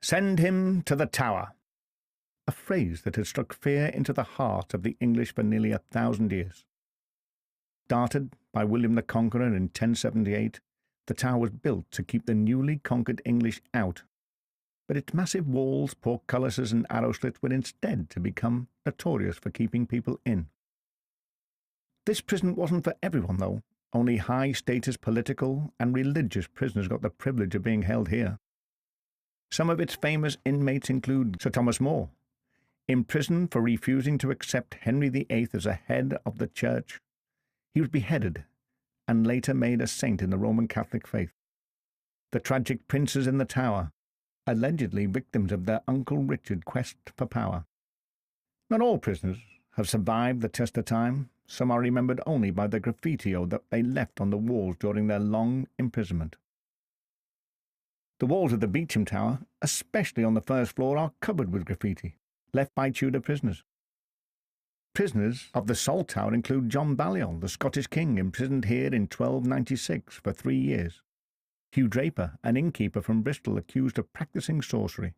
"Send him to the Tower," a phrase that had struck fear into the heart of the English for nearly 1,000 years. Started by William the Conqueror in 1078, the Tower was built to keep the newly conquered English out, but its massive walls, portcullises and arrow slits were instead to become notorious for keeping people in. This prison wasn't for everyone, though. Only high-status political and religious prisoners got the privilege of being held here. Some of its famous inmates include Sir Thomas More, imprisoned for refusing to accept Henry VIII as a head of the Church. He was beheaded and later made a saint in the Roman Catholic faith. The tragic princes in the Tower, allegedly victims of their Uncle Richard's quest for power. Not all prisoners have survived the test of time. Some are remembered only by the graffiti that they left on the walls during their long imprisonment. The walls of the Beauchamp Tower, especially on the first floor, are covered with graffiti, left by Tudor prisoners. Prisoners of the Salt Tower include John Balliol, the Scottish king, imprisoned here in 1296 for 3 years. Hugh Draper, an innkeeper from Bristol, accused of practising sorcery.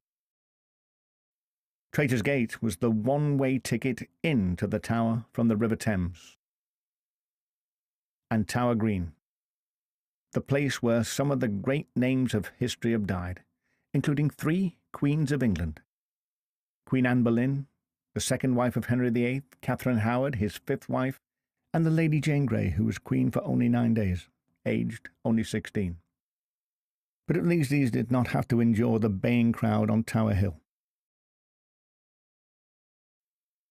Traitor's Gate was the one-way ticket into the Tower from the River Thames. And Tower Green, the place where some of the great names of history have died, including 3 Queens of England. Queen Anne Boleyn, the second wife of Henry VIII, Catherine Howard, his 5th wife, and the Lady Jane Grey, who was queen for only 9 days, aged only 16. But at least these did not have to endure the baying crowd on Tower Hill.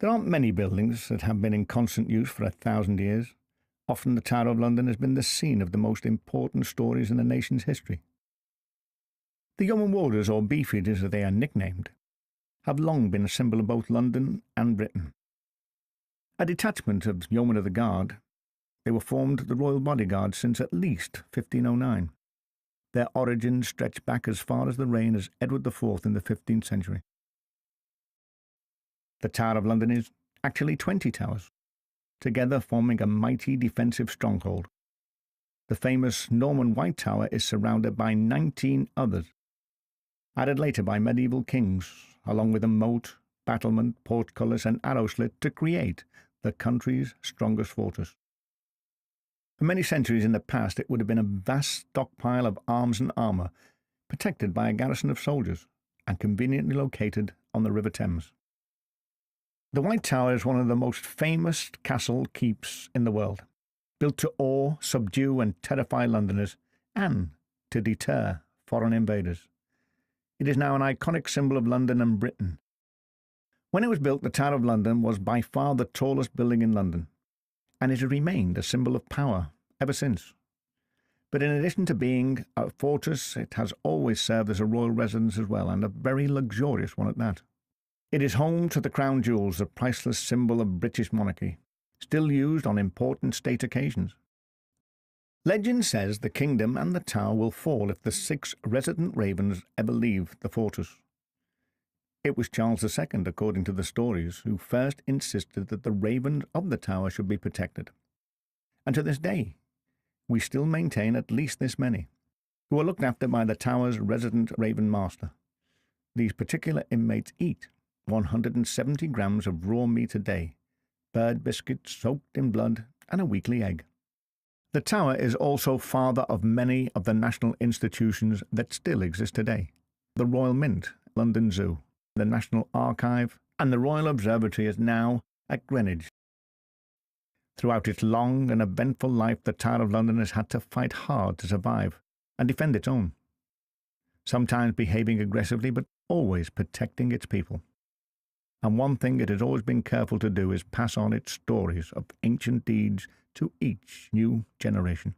There aren't many buildings that have been in constant use for 1,000 years. Often the Tower of London has been the scene of the most important stories in the nation's history. The Yeoman Warders, or Beefeaters as they are nicknamed, have long been a symbol of both London and Britain. A detachment of Yeomen of the Guard, they were formed the Royal Bodyguard since at least 1509. Their origins stretch back as far as the reign of Edward IV in the 15th century. The Tower of London is actually 20 towers, together forming a mighty defensive stronghold. The famous Norman White Tower is surrounded by 19 others, added later by medieval kings, along with a moat, battlement, portcullis and arrow slit to create the country's strongest fortress. For many centuries in the past, it would have been a vast stockpile of arms and armour, protected by a garrison of soldiers, and conveniently located on the River Thames. The White Tower is one of the most famous castle keeps in the world, built to awe, subdue and terrify Londoners, and to deter foreign invaders. It is now an iconic symbol of London and Britain. When it was built, the Tower of London was by far the tallest building in London, and it has remained a symbol of power ever since. But in addition to being a fortress, it has always served as a royal residence as well, and a very luxurious one at that. It is home to the crown jewels, the priceless symbol of British monarchy, still used on important state occasions. Legend says the kingdom and the tower will fall if the 6 resident ravens ever leave the fortress. It was Charles II, according to the stories, who first insisted that the ravens of the tower should be protected. And to this day, we still maintain at least this many, who are looked after by the tower's resident raven master. These particular inmates eat 170 grams of raw meat a day, bird biscuits soaked in blood, and a weekly egg. The tower is also father of many of the national institutions that still exist today. The Royal Mint, London Zoo, the National Archive, and the Royal Observatory is now at Greenwich. Throughout its long and eventful life, the Tower of London has had to fight hard to survive and defend its own, sometimes behaving aggressively but always protecting its people. And one thing it has always been careful to do is pass on its stories of ancient deeds to each new generation.